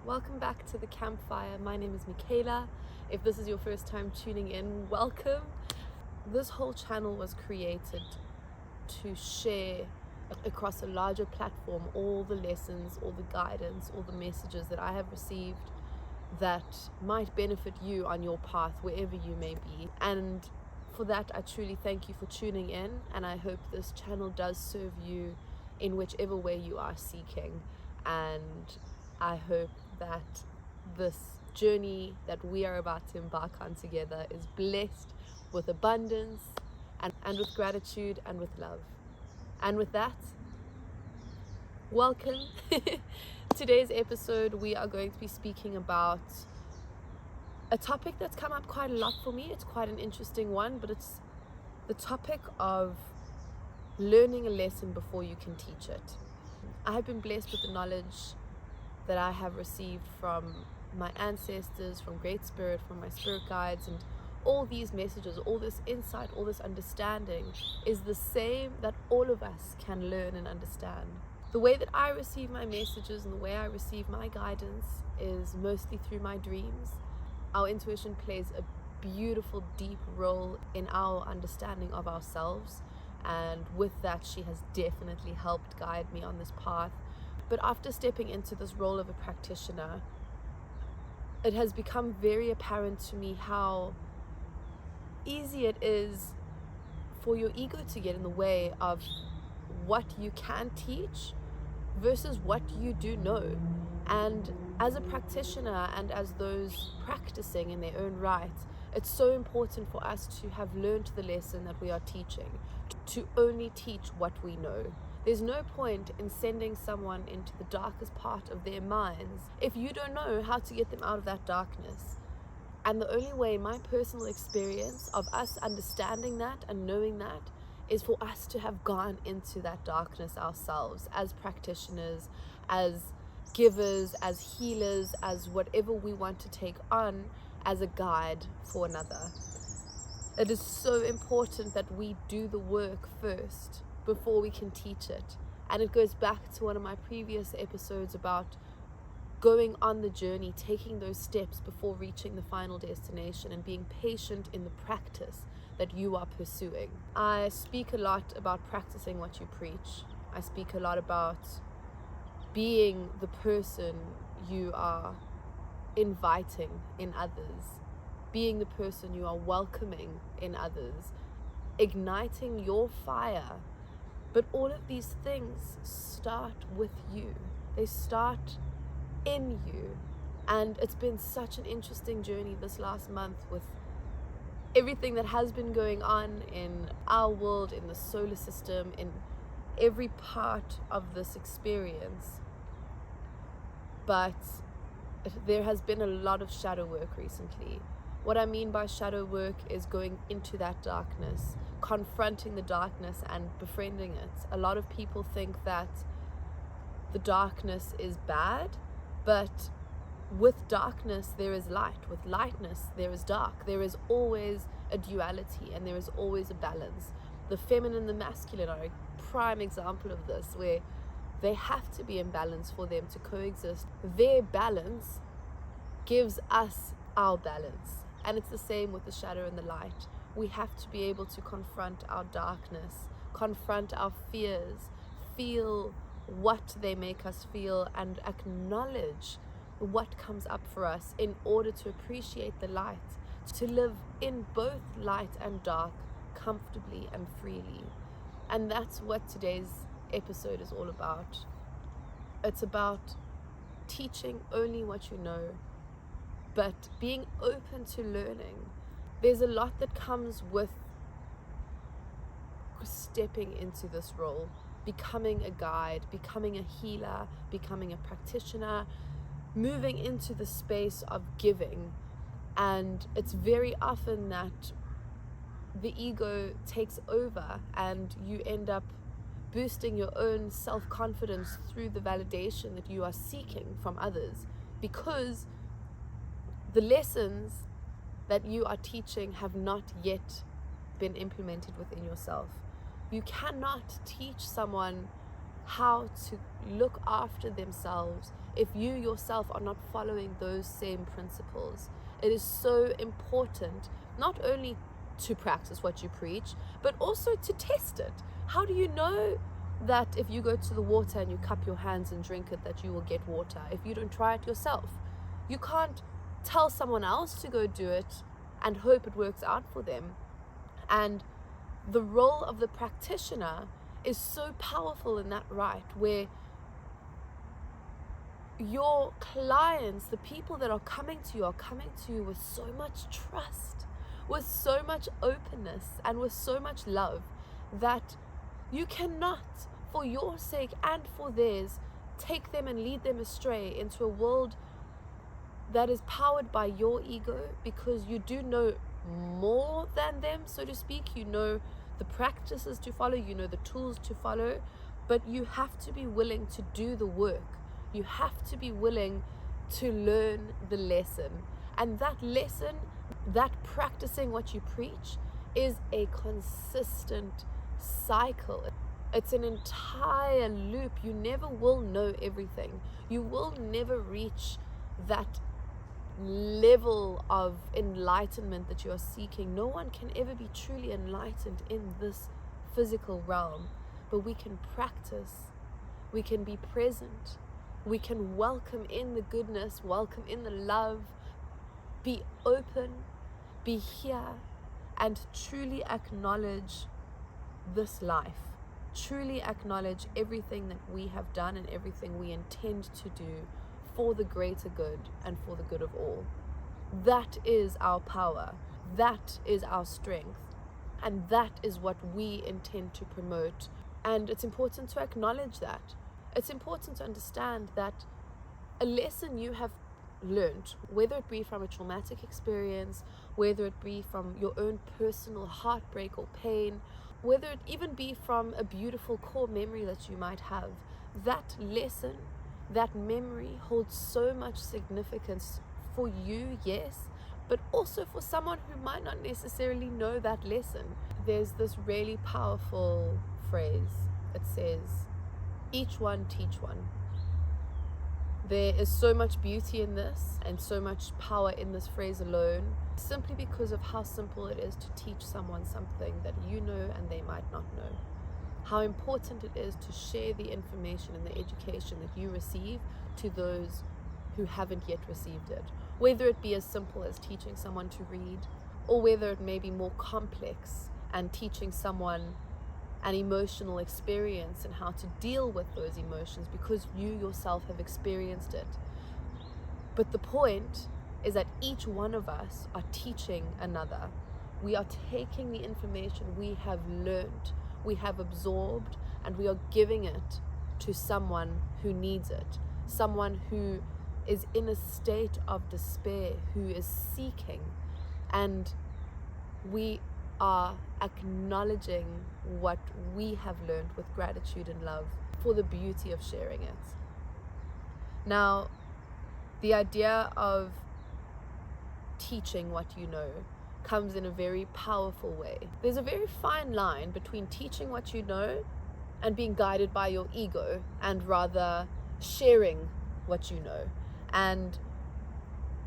Welcome back to the campfire. My name is Michaela. If this is your first time tuning in, welcome. This whole channel was created to share across a larger platform all the lessons, all the guidance, all the messages that I have received that might benefit you on your path wherever you may be. And for that, I truly thank you for tuning in, and I hope this channel does serve you in whichever way you are seeking. And I hope that this journey that we are about to embark on together is blessed with abundance and with gratitude and with love. And with that, welcome. Today's episode, we are going to be speaking about a topic that's come up quite a lot for me. It's quite an interesting one, but it's the topic of learning a lesson before you can teach it. I have been blessed with the knowledge that I have received from my ancestors, from Great Spirit, from my spirit guides, and all these messages, all this insight, all this understanding is the same that all of us can learn and understand. The way that I receive my messages and the way I receive my guidance is mostly through my dreams. Our intuition plays a beautiful, deep role in our understanding of ourselves, and with that, she has definitely helped guide me on this path. But after stepping into this role of a practitioner, it has become very apparent to me how easy it is for your ego to get in the way of what you can teach versus what you do know. And as a practitioner and as those practicing in their own right, it's so important for us to have learned the lesson that we are teaching, to only teach what we know. There's no point in sending someone into the darkest part of their minds if you don't know how to get them out of that darkness. And the only way, my personal experience of us understanding that and knowing that, is for us to have gone into that darkness ourselves as practitioners, as givers, as healers, as whatever we want to take on as a guide for another. It is so important that we do the work first before we can teach it. And it goes back to one of my previous episodes about going on the journey, taking those steps before reaching the final destination, and being patient in the practice that you are pursuing. I speak a lot about practicing what you preach. I speak a lot about being the person you are inviting in others, being the person you are welcoming in others, igniting your fire. But all of these things start with you. They start in you. And it's been such an interesting journey this last month with everything that has been going on in our world, in the solar system, in every part of this experience. But there has been a lot of shadow work recently. What I mean by shadow work is going into that darkness, confronting the darkness and befriending it. A lot of people think that the darkness is bad, but with darkness there is light. With lightness there is dark. There is always a duality and there is always a balance. The feminine and the masculine are a prime example of this, where they have to be in balance for them to coexist. Their balance gives us our balance. And it's the same with the shadow and the light. We have to be able to confront our darkness, confront our fears, feel what they make us feel, and acknowledge what comes up for us in order to appreciate the light, to live in both light and dark comfortably and freely. And that's what today's episode is all about. It's about teaching only what you know, but being open to learning. There's a lot that comes with stepping into this role, becoming a guide, becoming a healer, becoming a practitioner, moving into the space of giving. And it's very often that the ego takes over and you end up boosting your own self-confidence through the validation that you are seeking from others, because the lessons that you are teaching have not yet been implemented within yourself. You cannot teach someone how to look after themselves if you yourself are not following those same principles. It is so important not only to practice what you preach, but also to test it. How do you know that if you go to the water and you cup your hands and drink it, that you will get water if you don't try it yourself? You can't tell someone else to go do it and hope it works out for them. And the role of the practitioner is so powerful in that right, where your clients, the people that are coming to you with so much trust, with so much openness, and with so much love, that you cannot, for your sake and for theirs, take them and lead them astray into a world that is powered by your ego, because you do know more than them, so to speak. You know the practices to follow, you know the tools to follow, but you have to be willing to do the work. You have to be willing to learn the lesson. And that lesson, that practicing what you preach, is a consistent cycle. It's an entire loop. You never will know everything. You will never reach that level of enlightenment that you are seeking. No one can ever be truly enlightened in this physical realm, but we can practice, we can be present, we can welcome in the goodness, welcome in the love, be open, be here, and truly acknowledge this life, truly acknowledge everything that we have done and everything we intend to do for the greater good and for the good of all. That is our power, that is our strength, and that is what we intend to promote. And it's important to acknowledge that. It's important to understand that a lesson you have learned, whether it be from a traumatic experience, whether it be from your own personal heartbreak or pain, whether it even be from a beautiful core memory that you might have, that lesson, that memory holds so much significance for you, yes, but also for someone who might not necessarily know that lesson. There's this really powerful phrase. It says, each one teach one. There is so much beauty in this and so much power in this phrase alone, simply because of how simple it is to teach someone something that you know and they might not know. How important it is to share the information and the education that you receive to those who haven't yet received it. Whether it be as simple as teaching someone to read, or whether it may be more complex and teaching someone an emotional experience and how to deal with those emotions because you yourself have experienced it. But the point is that each one of us are teaching another. We are taking the information we have learned, we have absorbed, and we are giving it to someone who needs it, someone who is in a state of despair, who is seeking, and we are acknowledging what we have learned with gratitude and love for the beauty of sharing it. Now, the idea of teaching what you know comes in a very powerful way. There's a very fine line between teaching what you know and being guided by your ego, and rather sharing what you know. And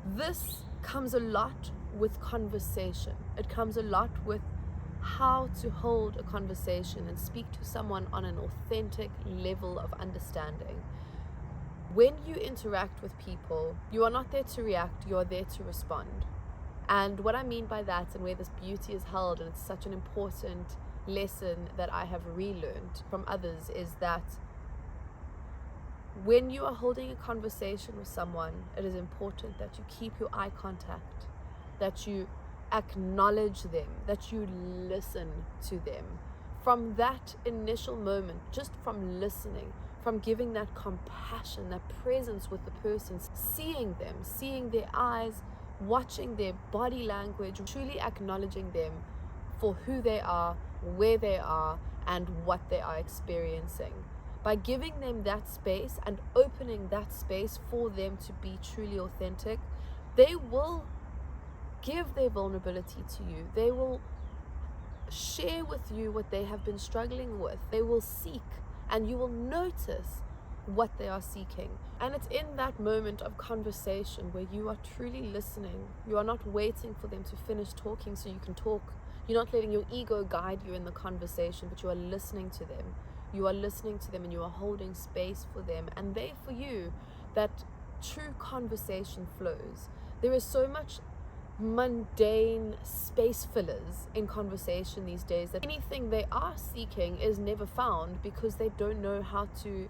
this comes a lot with conversation. It comes a lot with how to hold a conversation and speak to someone on an authentic level of understanding. When you interact with people, you are not there to react, you are there to respond. And what I mean by that, and where this beauty is held, and it's such an important lesson that I have relearned from others, is that when you are holding a conversation with someone, it is important that you keep your eye contact, that you acknowledge them, that you listen to them. From that initial moment, just from listening, from giving that compassion, that presence with the person, seeing them, seeing their eyes, watching their body language, truly acknowledging them for who they are, where they are, and what they are experiencing. By giving them that space and opening that space for them to be truly authentic, they will give their vulnerability to you. They will share with you what they have been struggling with. They will seek, and you will notice what they are seeking. And it's in that moment of conversation where you are truly listening. You are not waiting for them to finish talking so you can talk. You're not letting your ego guide you in the conversation, but you are listening to them. You are listening to them and you are holding space for them and they for you. That true conversation flows. There is so much mundane space fillers in conversation these days that anything they are seeking is never found because they don't know how to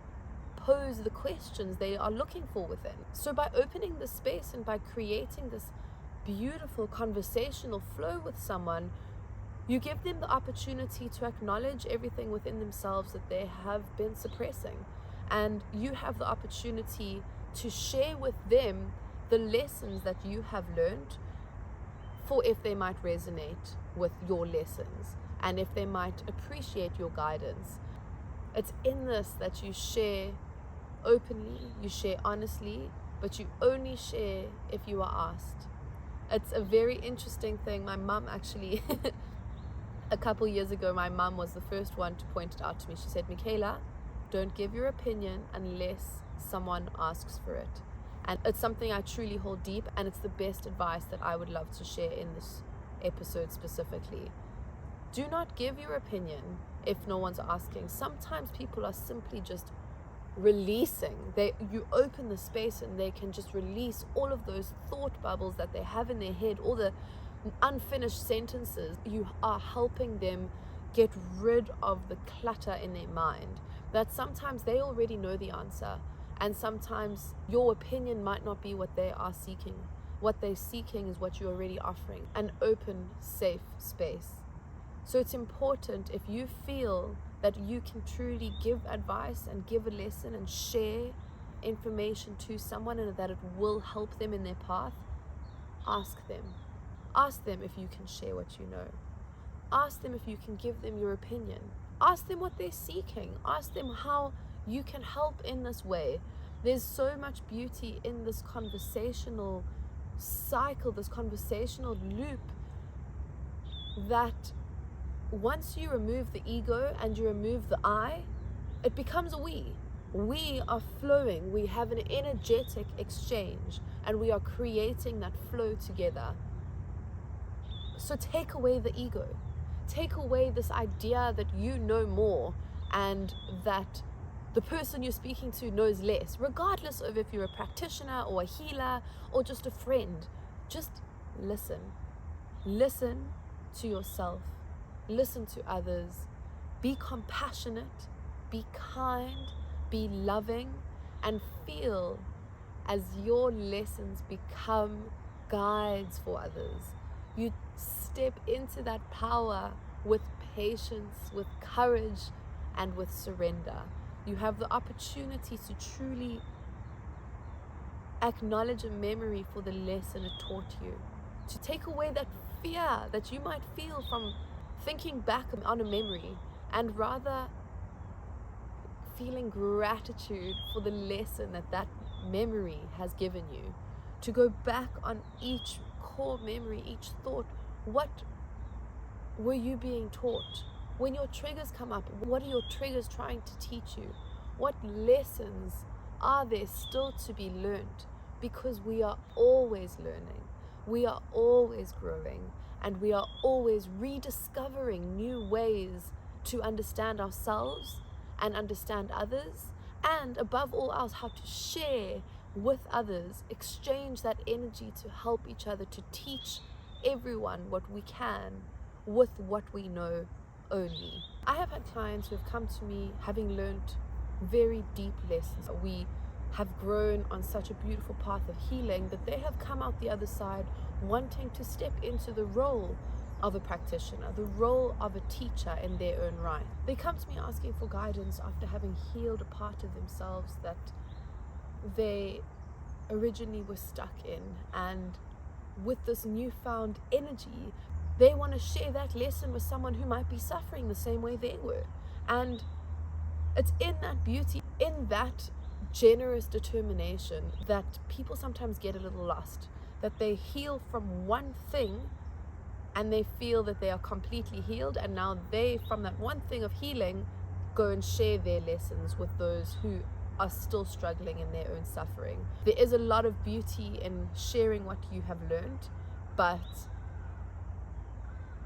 pose the questions they are looking for within. So by opening the space and by creating this beautiful conversational flow with someone, you give them the opportunity to acknowledge everything within themselves that they have been suppressing, and you have the opportunity to share with them the lessons that you have learned, for if they might resonate with your lessons and if they might appreciate your guidance. It's in this that you share openly, you share honestly, but you only share if you are asked. It's a very interesting thing. My mum actually, a couple years ago, my mum was the first one to point it out to me. She said, Michaela, don't give your opinion unless someone asks for it. And it's something I truly hold deep, and it's the best advice that I would love to share in this episode specifically. Do not give your opinion if no one's asking. Sometimes people are simply just releasing. You open the space and they can just release all of those thought bubbles that they have in their head, all the unfinished sentences. You are helping them get rid of the clutter in their mind, that sometimes they already know the answer, and sometimes your opinion might not be what they are seeking. What they're seeking is what you're already offering, an open, safe space. So it's important, if you feel that you can truly give advice and give a lesson and share information to someone and that it will help them in their path, ask them. Ask them if you can share what you know. Ask them if you can give them your opinion. Ask them what they're seeking. Ask them how you can help in this way. There's so much beauty in this conversational cycle, this conversational loop, that once you remove the ego and you remove the I, it becomes a we. We are flowing. We have an energetic exchange and we are creating that flow together. So take away the ego. Take away this idea that you know more and that the person you're speaking to knows less, regardless of if you're a practitioner or a healer or just a friend. Just listen. Listen to yourself. Listen to others. Be compassionate. Be kind. Be loving. And feel as your lessons become guides for others. You step into that power with patience, with courage, and with surrender. You have the opportunity to truly acknowledge a memory for the lesson it taught you. To take away that fear that you might feel from thinking back on a memory, and rather feeling gratitude for the lesson that that memory has given you. To go back on each core memory, each thought. What were you being taught? When your triggers come up, what are your triggers trying to teach you? What lessons are there still to be learned? Because we are always learning, we are always growing, and we are always rediscovering new ways to understand ourselves and understand others, and above all else, how to share with others, exchange that energy to help each other, to teach everyone what we can with what we know only. I have had clients who have come to me having learned very deep lessons. We have grown on such a beautiful path of healing that they have come out the other side wanting to step into the role of a practitioner, the role of a teacher in their own right. They come to me asking for guidance after having healed a part of themselves that they originally were stuck in, and with this newfound energy they want to share that lesson with someone who might be suffering the same way they were. And it's in that beauty, in that generous determination, that people sometimes get a little lost, that they heal from one thing and they feel that they are completely healed, and now they, from that one thing of healing, go and share their lessons with those who are still struggling in their own suffering. There is a lot of beauty in sharing what you have learned, but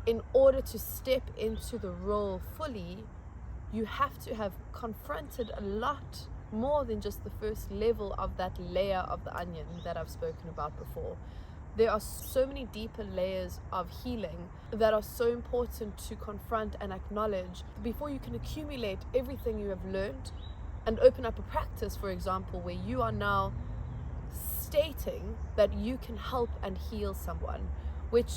in order to step into the role fully, you have to have confronted a lot more than just the first level of that layer of the onion that I've spoken about before. There are so many deeper layers of healing that are so important to confront and acknowledge before you can accumulate everything you have learned and open up a practice, for example, where you are now stating that you can help and heal someone. Which,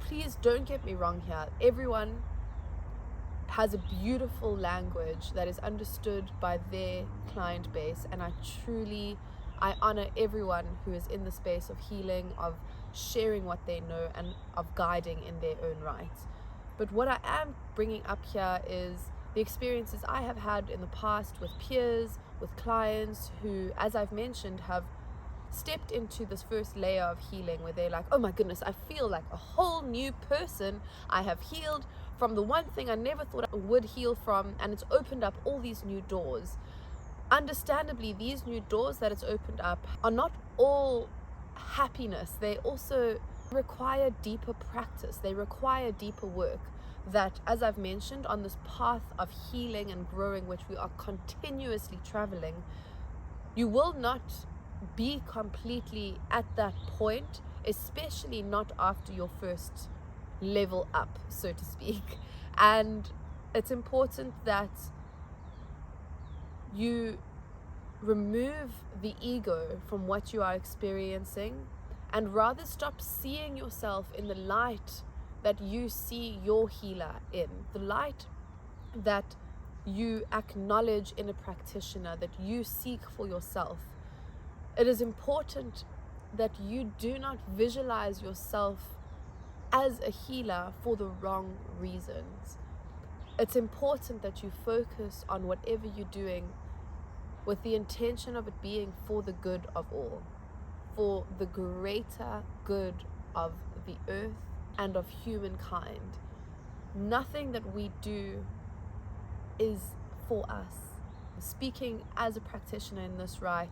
please don't get me wrong here, everyone has a beautiful language that is understood by their client base, and I honor everyone who is in the space of healing, of sharing what they know, and of guiding in their own right. But what I am bringing up here is the experiences I have had in the past with peers, with clients who, as I've mentioned, have stepped into this first layer of healing where they're like, oh my goodness, I feel like a whole new person. I have healed from the one thing I never thought I would heal from, and it's opened up all these new doors. Understandably, these new doors that it's opened up are not all happiness. They also require deeper practice. They require deeper work that, as I've mentioned, on this path of healing and growing, which we are continuously traveling, you will not be completely at that point, especially not after your first level up, so to speak. And it's important that you remove the ego from what you are experiencing and rather stop seeing yourself in the light that you see your healer in, the light that you acknowledge in a practitioner, that you seek for yourself. It is important that you do not visualize yourself as a healer for the wrong reasons. It's important that you focus on whatever you're doing with the intention of it being for the good of all, for the greater good of the earth and of humankind. Nothing that we do is for us. Speaking as a practitioner in this right,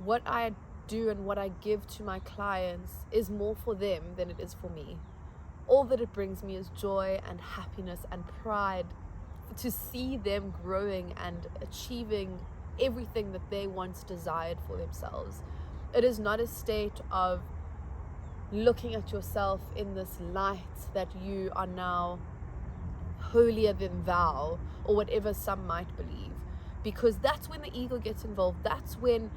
what I do and what I give to my clients is more for them than it is for me. All that it brings me is joy and happiness and pride to see them growing and achieving everything that they once desired for themselves. It is not a state of looking at yourself in this light that you are now holier than thou, or whatever some might believe, because that's when the ego gets involved. That's when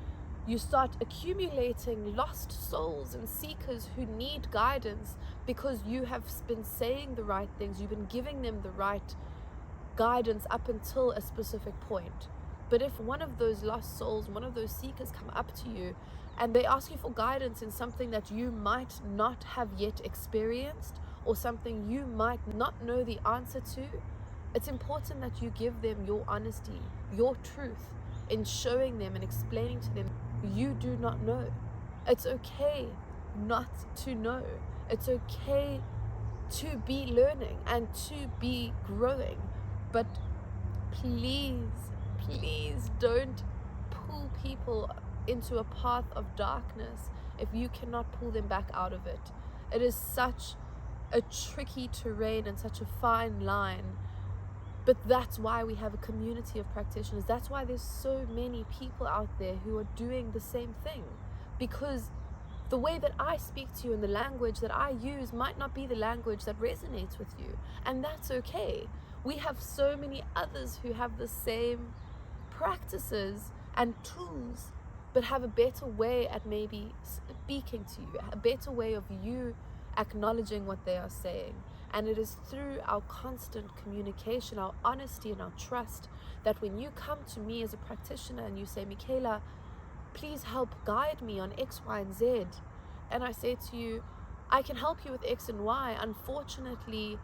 you start accumulating lost souls and seekers who need guidance because you have been saying the right things, you've been giving them the right guidance up until a specific point. But if one of those lost souls, one of those seekers come up to you and they ask you for guidance in something that you might not have yet experienced, or something you might not know the answer to, it's important that you give them your honesty, your truth, in showing them and explaining to them you do not know. It's okay not to know. It's okay to be learning and to be growing. But please don't pull people into a path of darkness if you cannot pull them back out of it. It is such a tricky terrain and such a fine line. But that's why we have a community of practitioners. That's why there's so many people out there who are doing the same thing. Because the way that I speak to you and the language that I use might not be the language that resonates with you. And that's okay. We have so many others who have the same practices and tools, but have a better way at maybe speaking to you, a better way of you acknowledging what they are saying. And it is through our constant communication, our honesty and our trust, that when you come to me as a practitioner and you say, Michaela, please help guide me on X, Y, and Z. And I say to you, I can help you with X and Y. Unfortunately,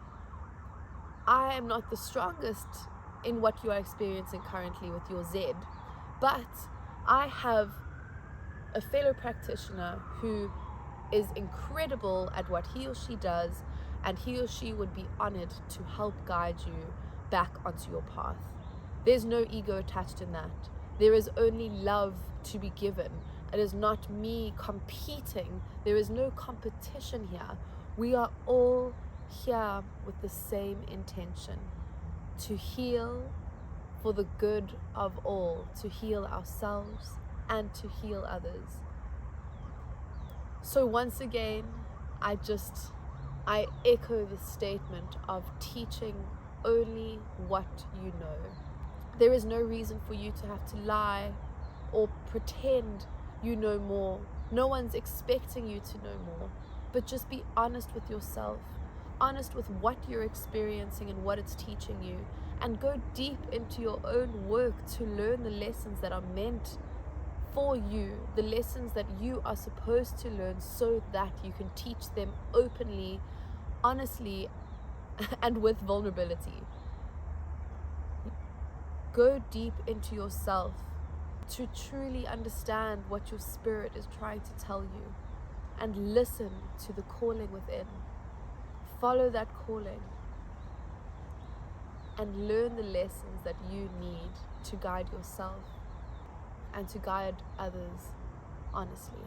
I am not the strongest in what you are experiencing currently with your Z. But I have a fellow practitioner who is incredible at what he or she does, and he or she would be honored to help guide you back onto your path. There's no ego attached in that. There is only love to be given. It is not me competing. There is no competition here. We are all here with the same intention, to heal for the good of all, to heal ourselves and to heal others. So once again, I echo the statement of teaching only what you know. There is no reason for you to have to lie or pretend you know more. No one's expecting you to know more, but just be honest with yourself, honest with what you're experiencing and what it's teaching you, and go deep into your own work to learn the lessons that are meant for you, the lessons that you are supposed to learn, so that you can teach them openly, honestly, and with vulnerability. Go deep into yourself to truly understand what your spirit is trying to tell you, and listen to the calling within. Follow that calling and learn the lessons that you need to guide yourself and to guide others honestly.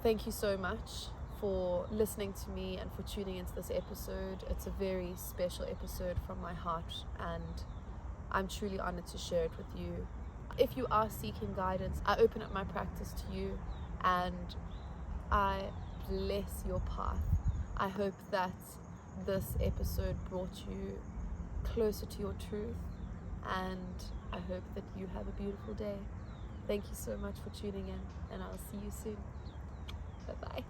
Thank you so much for listening to me and for tuning into this episode. It's a very special episode from my heart, and I'm truly honored to share it with you. If you are seeking guidance, I open up my practice to you, and I bless your path. I hope that this episode brought you closer to your truth, and I hope that you have a beautiful day. Thank you so much for tuning in, and I'll see you soon. Bye-bye.